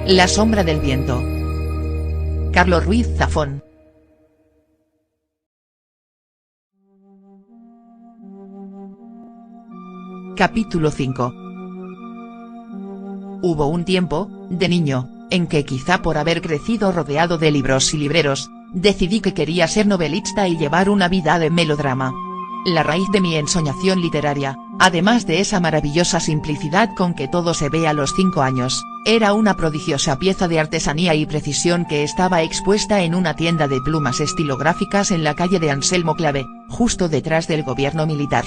La sombra del viento. Carlos Ruiz Zafón. Capítulo 5. Hubo un tiempo, de niño, en que quizá por haber crecido rodeado de libros y libreros, decidí que quería ser novelista y llevar una vida de melodrama. La raíz de mi ensoñación literaria, además de esa maravillosa simplicidad con que todo se ve a los 5 años, era una prodigiosa pieza de artesanía y precisión que estaba expuesta en una tienda de plumas estilográficas en la calle de Anselmo Clave, justo detrás del gobierno militar.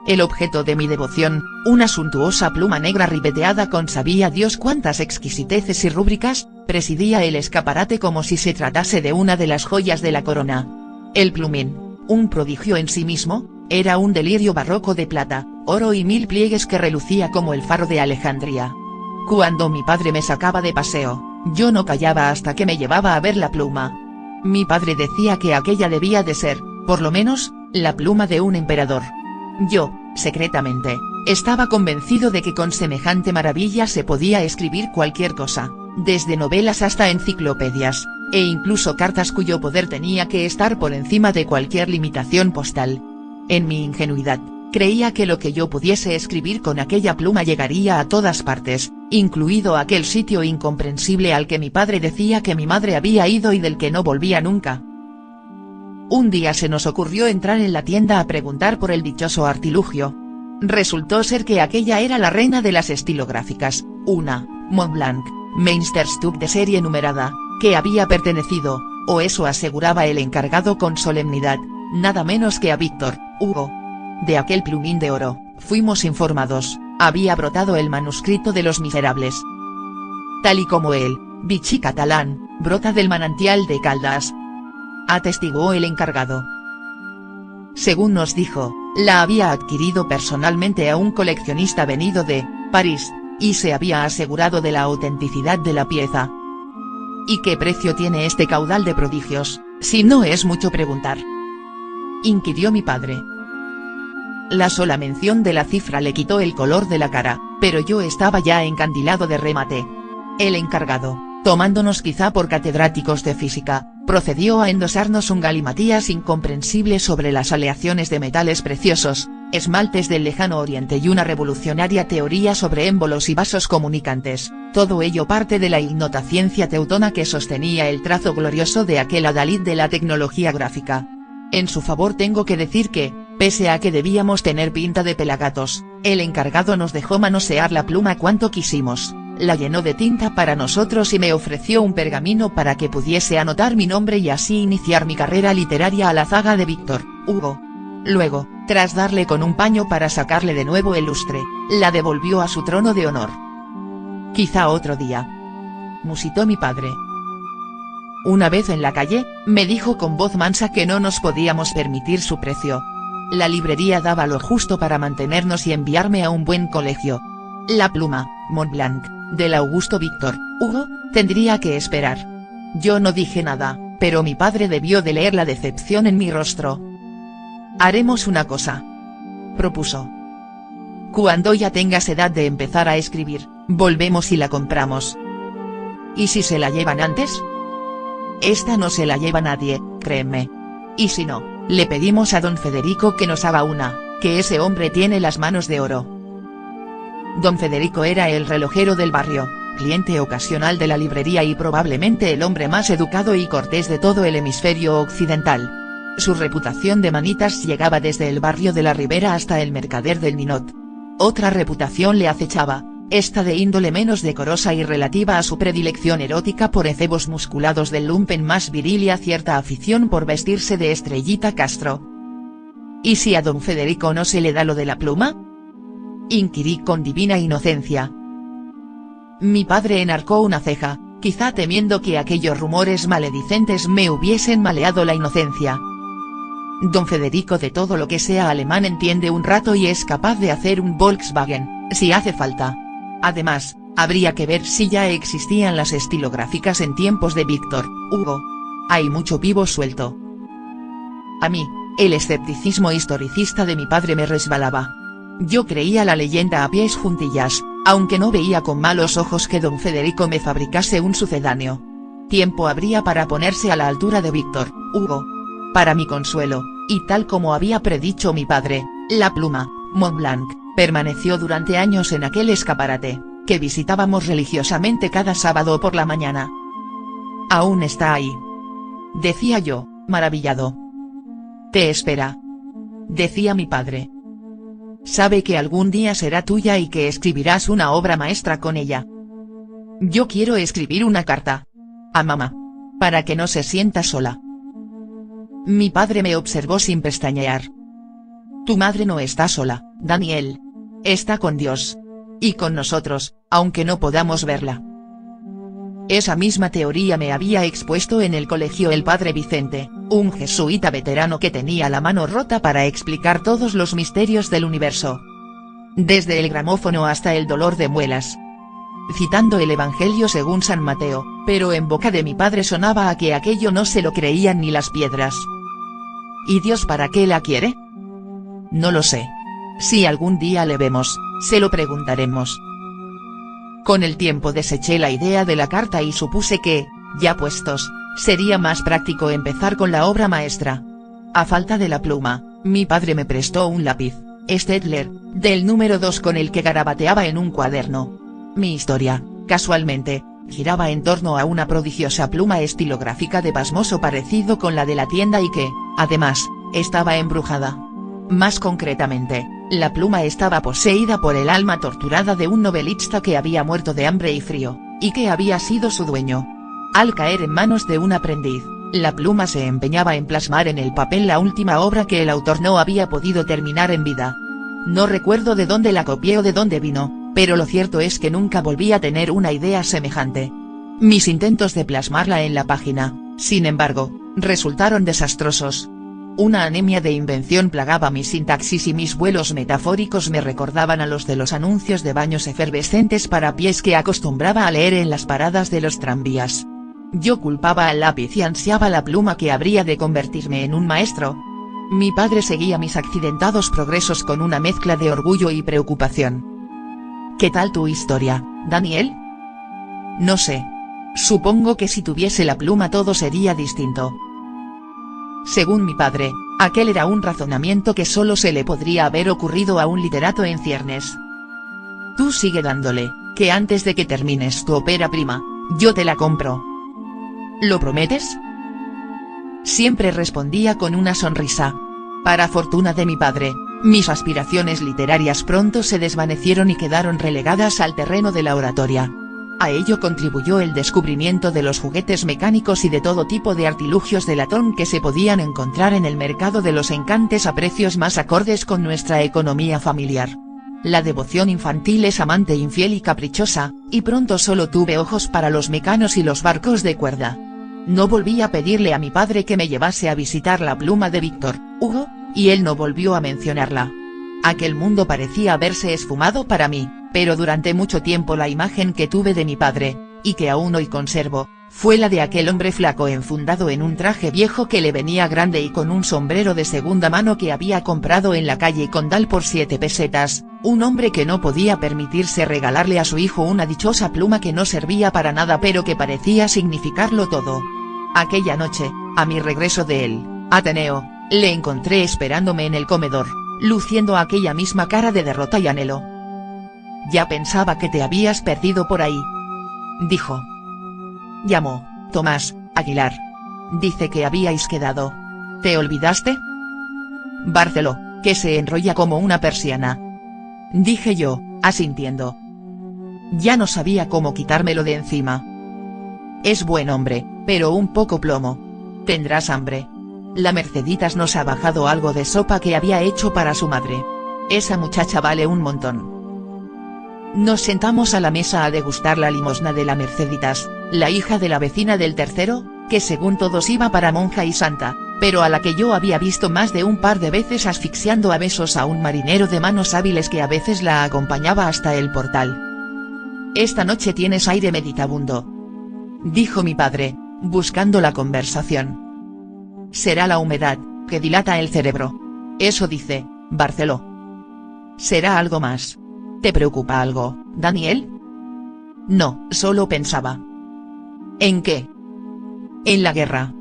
El objeto de mi devoción, una suntuosa pluma negra ribeteada con sabía Dios cuántas exquisiteces y rúbricas, presidía el escaparate como si se tratase de una de las joyas de la corona. El plumín, un prodigio en sí mismo, era un delirio barroco de plata, oro y 1000 pliegues que relucía como el faro de Alejandría. Cuando mi padre me sacaba de paseo, yo no callaba hasta que me llevaba a ver la pluma. Mi padre decía que aquella debía de ser, por lo menos, la pluma de un emperador. Yo, secretamente, estaba convencido de que con semejante maravilla se podía escribir cualquier cosa, desde novelas hasta enciclopedias, e incluso cartas cuyo poder tenía que estar por encima de cualquier limitación postal. En mi ingenuidad, creía que lo que yo pudiese escribir con aquella pluma llegaría a todas partes, incluido aquel sitio incomprensible al que mi padre decía que mi madre había ido y del que no volvía nunca. Un día se nos ocurrió entrar en la tienda a preguntar por el dichoso artilugio. Resultó ser que aquella era la reina de las estilográficas, una Montblanc, Meisterstück de serie numerada, que había pertenecido, o eso aseguraba el encargado con solemnidad, nada menos que a Víctor Hugo. De aquel plumín de oro, fuimos informados, había brotado el manuscrito de Los Miserables. Tal y como el Vichy catalán, brota del manantial de Caldas, atestiguó el encargado. Según nos dijo, la había adquirido personalmente a un coleccionista venido de París, y se había asegurado de la autenticidad de la pieza. ¿Y qué precio tiene este caudal de prodigios, si no es mucho preguntar?, inquirió mi padre. La sola mención de la cifra le quitó el color de la cara, pero yo estaba ya encandilado de remate. El encargado, tomándonos quizá por catedráticos de física, procedió a endosarnos un galimatías incomprensible sobre las aleaciones de metales preciosos, esmaltes del lejano oriente y una revolucionaria teoría sobre émbolos y vasos comunicantes, todo ello parte de la ignota ciencia teutona que sostenía el trazo glorioso de aquel adalid de la tecnología gráfica. En su favor tengo que decir que, pese a que debíamos tener pinta de pelagatos, el encargado nos dejó manosear la pluma cuanto quisimos, la llenó de tinta para nosotros y me ofreció un pergamino para que pudiese anotar mi nombre y así iniciar mi carrera literaria a la zaga de Víctor Hugo. Luego, tras darle con un paño para sacarle de nuevo el lustre, la devolvió a su trono de honor. Quizá otro día, musitó mi padre. Una vez en la calle, me dijo con voz mansa que no nos podíamos permitir su precio. La librería daba lo justo para mantenernos y enviarme a un buen colegio. La pluma, Montblanc, del Augusto Víctor Hugo, tendría que esperar. Yo no dije nada, pero mi padre debió de leer la decepción en mi rostro. Haremos una cosa, propuso. Cuando ya tengas edad de empezar a escribir, volvemos y la compramos. ¿Y si se la llevan antes? Esta no se la lleva nadie, créeme. Y si no, le pedimos a don Federico que nos haga una, que ese hombre tiene las manos de oro. Don Federico era el relojero del barrio, cliente ocasional de la librería y probablemente el hombre más educado y cortés de todo el hemisferio occidental. Su reputación de manitas llegaba desde el barrio de la Ribera hasta el Mercader del Ninot. Otra reputación le acechaba, esta de índole menos decorosa y relativa a su predilección erótica por efebos musculados del lumpen más viril y a cierta afición por vestirse de Estrellita Castro. ¿Y si a don Federico no se le da lo de la pluma?, inquirí con divina inocencia. Mi padre enarcó una ceja, quizá temiendo que aquellos rumores maledicentes me hubiesen maleado la inocencia. Don Federico de todo lo que sea alemán entiende un rato y es capaz de hacer un Volkswagen, si hace falta. Además, habría que ver si ya existían las estilográficas en tiempos de Víctor Hugo. Hay mucho vivo suelto. A mí, El escepticismo historicista de mi padre me resbalaba. Yo creía la leyenda a pies juntillas, aunque no veía con malos ojos que don Federico me fabricase un sucedáneo. Tiempo habría para ponerse a la altura de Víctor Hugo. Para mi consuelo, y tal como había predicho mi padre, la pluma, Montblanc, permaneció durante años en aquel escaparate, que visitábamos religiosamente cada sábado por la mañana. «Aún está ahí», decía yo, maravillado. «Te espera», decía mi padre. «Sabe que algún día será tuya y que escribirás una obra maestra con ella». «Yo quiero escribir una carta a mamá, para que no se sienta sola». Mi padre me observó sin pestañear. «Tu madre no está sola, Daniel. Está con Dios. Y con nosotros, aunque no podamos verla». Esa misma teoría me había expuesto en el colegio el padre Vicente, un jesuita veterano que tenía la mano rota para explicar todos los misterios del universo. Desde el gramófono hasta el dolor de muelas. Citando el Evangelio según San Mateo, pero en boca de mi padre sonaba a que aquello no se lo creían ni las piedras. ¿Y Dios para qué la quiere? No lo sé. Si algún día le vemos, se lo preguntaremos. Con el tiempo deseché la idea de la carta y supuse que, ya puestos, sería más práctico empezar con la obra maestra. A falta de la pluma, mi padre me prestó un lápiz, Staedtler, del número 2 con el que garabateaba en un cuaderno. Mi historia, casualmente, giraba en torno a una prodigiosa pluma estilográfica de pasmoso parecido con la de la tienda y que, además, estaba embrujada. Más concretamente, la pluma estaba poseída por el alma torturada de un novelista que había muerto de hambre y frío, y que había sido su dueño. Al caer en manos de un aprendiz, la pluma se empeñaba en plasmar en el papel la última obra que el autor no había podido terminar en vida. No recuerdo de dónde la copié o de dónde vino, pero lo cierto es que nunca volví a tener una idea semejante. Mis intentos de plasmarla en la página, sin embargo, resultaron desastrosos. Una anemia de invención plagaba mi sintaxis y mis vuelos metafóricos me recordaban a los de los anuncios de baños efervescentes para pies que acostumbraba a leer en las paradas de los tranvías. Yo culpaba al lápiz y ansiaba la pluma que habría de convertirme en un maestro. Mi padre seguía mis accidentados progresos con una mezcla de orgullo y preocupación. ¿Qué tal tu historia, Daniel? No sé. Supongo que si tuviese la pluma todo sería distinto. Según mi padre, aquel era un razonamiento que solo se le podría haber ocurrido a un literato en ciernes. Tú sigue dándole, que antes de que termines tu ópera prima, yo te la compro. ¿Lo prometes? Siempre respondía con una sonrisa. Para fortuna de mi padre, mis aspiraciones literarias pronto se desvanecieron y quedaron relegadas al terreno de la oratoria. A ello contribuyó el descubrimiento de los juguetes mecánicos y de todo tipo de artilugios de latón que se podían encontrar en el mercado de los encantes a precios más acordes con nuestra economía familiar. La devoción infantil es amante infiel y caprichosa, y pronto solo tuve ojos para los mecanos y los barcos de cuerda. No volví a pedirle a mi padre que me llevase a visitar la pluma de Víctor Hugo, y él no volvió a mencionarla. Aquel mundo parecía haberse esfumado para mí, pero durante mucho tiempo la imagen que tuve de mi padre, y que aún hoy conservo, fue la de aquel hombre flaco enfundado en un traje viejo que le venía grande y con un sombrero de segunda mano que había comprado en la calle Condal por 7 pesetas, un hombre que no podía permitirse regalarle a su hijo una dichosa pluma que no servía para nada pero que parecía significarlo todo. Aquella noche, a mi regreso del Ateneo, le encontré esperándome en el comedor, luciendo aquella misma cara de derrota y anhelo. «Ya pensaba que te habías perdido por ahí», dijo. Llamó Tomás Aguilar. Dice que habíais quedado. ¿Te olvidaste? Barceló, que se enrolla como una persiana. Dije yo, asintiendo. Ya no sabía cómo quitármelo de encima. Es buen hombre, pero un poco plomo. Tendrás hambre. La Merceditas nos ha bajado algo de sopa que había hecho para su madre. Esa muchacha vale un montón. Nos sentamos a la mesa a degustar la limosna de la Merceditas, la hija de la vecina del tercero, que según todos iba para monja y santa, pero a la que yo había visto más de un par de veces asfixiando a besos a un marinero de manos hábiles que a veces la acompañaba hasta el portal. Esta noche tienes aire meditabundo, dijo mi padre, buscando la conversación. Será la humedad, que dilata el cerebro. Eso dice, Barceló. ¿Será algo más? ¿Te preocupa algo, Daniel? No, solo pensaba. ¿En qué? En la guerra.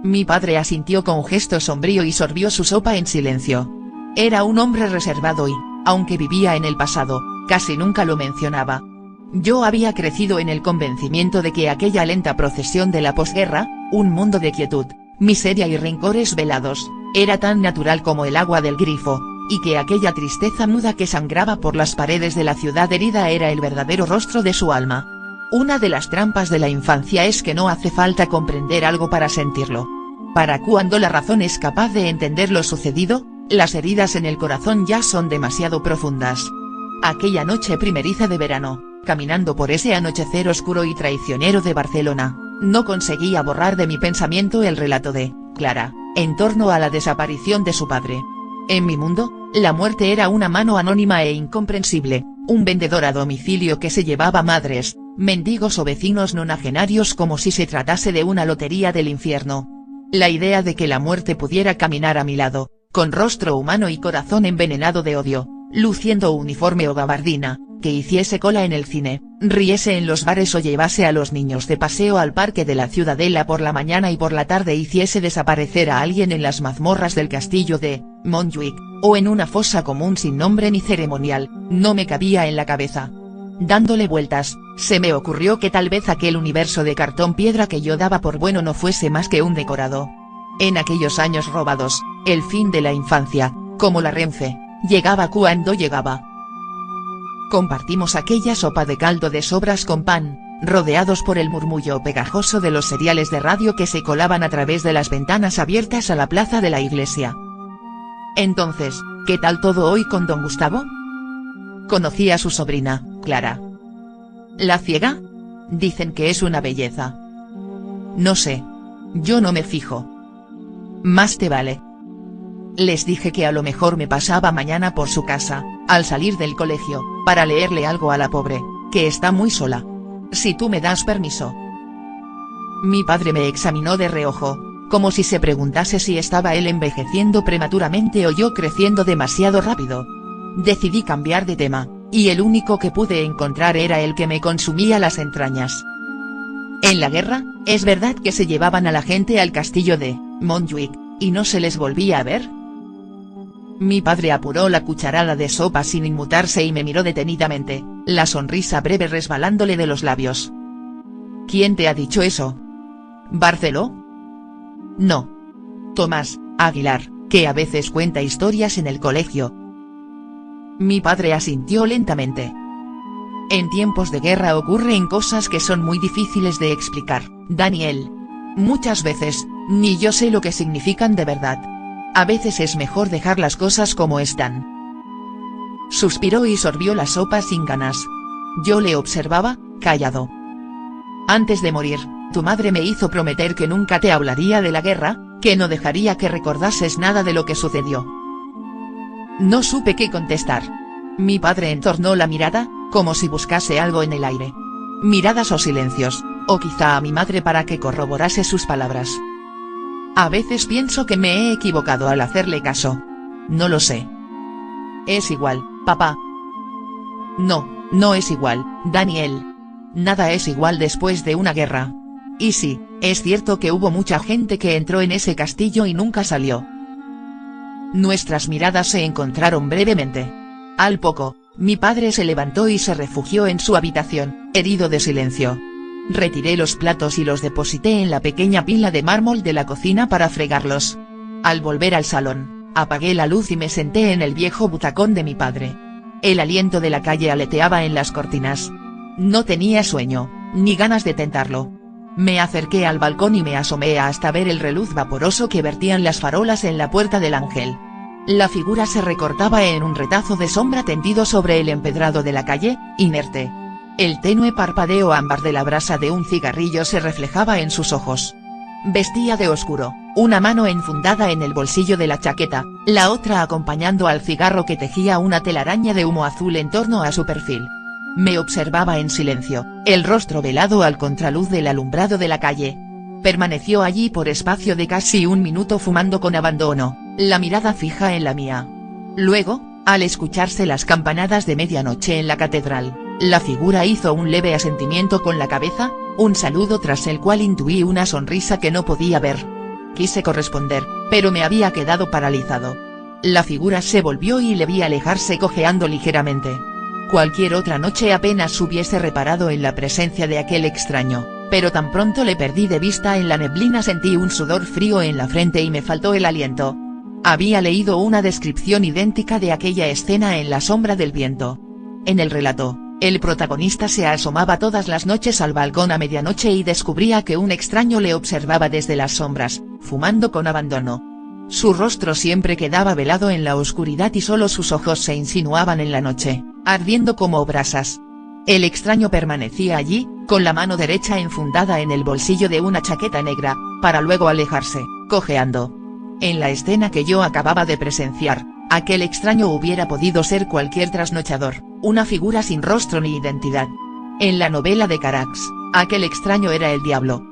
Mi padre asintió con gesto sombrío y sorbió su sopa en silencio. Era un hombre reservado y, aunque vivía en el pasado, casi nunca lo mencionaba. Yo había crecido en el convencimiento de que aquella lenta procesión de la posguerra, un mundo de quietud, miseria y rencores velados, era tan natural como el agua del grifo, y que aquella tristeza muda que sangraba por las paredes de la ciudad herida era el verdadero rostro de su alma. Una de las trampas de la infancia es que no hace falta comprender algo para sentirlo. Para cuando la razón es capaz de entender lo sucedido, las heridas en el corazón ya son demasiado profundas. Aquella noche primeriza de verano, caminando por ese anochecer oscuro y traicionero de Barcelona, no conseguía borrar de mi pensamiento el relato de Clara, en torno a la desaparición de su padre. En mi mundo, la muerte era una mano anónima e incomprensible, un vendedor a domicilio que se llevaba madres, mendigos o vecinos nonagenarios como si se tratase de una lotería del infierno. La idea de que la muerte pudiera caminar a mi lado, con rostro humano y corazón envenenado de odio, luciendo uniforme o gabardina, que hiciese cola en el cine, riese en los bares o llevase a los niños de paseo al parque de la Ciudadela por la mañana y por la tarde hiciese desaparecer a alguien en las mazmorras del castillo de Montjuic, o en una fosa común sin nombre ni ceremonial, no me cabía en la cabeza. Dándole vueltas, se me ocurrió que tal vez aquel universo de cartón piedra que yo daba por bueno no fuese más que un decorado. En aquellos años robados, el fin de la infancia, como la Renfe, llegaba cuando llegaba. Compartimos aquella sopa de caldo de sobras con pan, rodeados por el murmullo pegajoso de los seriales de radio que se colaban a través de las ventanas abiertas a la plaza de la iglesia. Entonces, ¿qué tal todo hoy con don Gustavo? Conocí a su sobrina, Clara. ¿La ciega? Dicen que es una belleza. No sé. Yo no me fijo. Más te vale. Les dije que a lo mejor me pasaba mañana por su casa, al salir del colegio, para leerle algo a la pobre, que está muy sola. Si tú me das permiso. Mi padre me examinó de reojo, como si se preguntase si estaba él envejeciendo prematuramente o yo creciendo demasiado rápido. Decidí cambiar de tema, y el único que pude encontrar era el que me consumía las entrañas. En la guerra, ¿es verdad que se llevaban a la gente al castillo de Montjuic, y no se les volvía a ver? Mi padre apuró la cucharada de sopa sin inmutarse y me miró detenidamente, la sonrisa breve resbalándole de los labios. ¿Quién te ha dicho eso? ¿Barceló? No. Tomás Aguilar, que a veces cuenta historias en el colegio. Mi padre asintió lentamente. En tiempos de guerra ocurren cosas que son muy difíciles de explicar, Daniel. Muchas veces, ni yo sé lo que significan de verdad. A veces es mejor dejar las cosas como están. Suspiró y sorbió la sopa sin ganas. Yo le observaba, callado. Antes de morir, tu madre me hizo prometer que nunca te hablaría de la guerra, que no dejaría que recordases nada de lo que sucedió. No supe qué contestar. Mi padre entornó la mirada, como si buscase algo en el aire. Miradas o silencios, o quizá a mi madre para que corroborase sus palabras. A veces pienso que me he equivocado al hacerle caso. No lo sé. Es igual, papá. No, no es igual, Daniel. Nada es igual después de una guerra. Y sí, es cierto que hubo mucha gente que entró en ese castillo y nunca salió. Nuestras miradas se encontraron brevemente. Al poco, mi padre se levantó y se refugió en su habitación, herido de silencio. Retiré los platos y los deposité en la pequeña pila de mármol de la cocina para fregarlos. Al volver al salón, apagué la luz y me senté en el viejo butacón de mi padre. El aliento de la calle aleteaba en las cortinas. No tenía sueño, ni ganas de tentarlo. Me acerqué al balcón y me asomé hasta ver el reluz vaporoso que vertían las farolas en la puerta del Ángel. La figura se recortaba en un retazo de sombra tendido sobre el empedrado de la calle, inerte. El tenue parpadeo ámbar de la brasa de un cigarrillo se reflejaba en sus ojos. Vestía de oscuro, una mano enfundada en el bolsillo de la chaqueta, la otra acompañando al cigarro que tejía una telaraña de humo azul en torno a su perfil. Me observaba en silencio, el rostro velado al contraluz del alumbrado de la calle. Permaneció allí por espacio de casi un minuto fumando con abandono, la mirada fija en la mía. Luego, al escucharse las campanadas de medianoche en la catedral, la figura hizo un leve asentimiento con la cabeza, un saludo tras el cual intuí una sonrisa que no podía ver. Quise corresponder, pero me había quedado paralizado. La figura se volvió y le vi alejarse cojeando ligeramente. Cualquier otra noche apenas hubiese reparado en la presencia de aquel extraño, pero tan pronto le perdí de vista en la neblina sentí un sudor frío en la frente y me faltó el aliento. Había leído una descripción idéntica de aquella escena en La sombra del viento. En el relato, el protagonista se asomaba todas las noches al balcón a medianoche y descubría que un extraño le observaba desde las sombras, fumando con abandono. Su rostro siempre quedaba velado en la oscuridad y solo sus ojos se insinuaban en la noche, ardiendo como brasas. El extraño permanecía allí, con la mano derecha enfundada en el bolsillo de una chaqueta negra, para luego alejarse, cojeando. En la escena que yo acababa de presenciar, aquel extraño hubiera podido ser cualquier trasnochador, una figura sin rostro ni identidad. En la novela de Carax, aquel extraño era el diablo,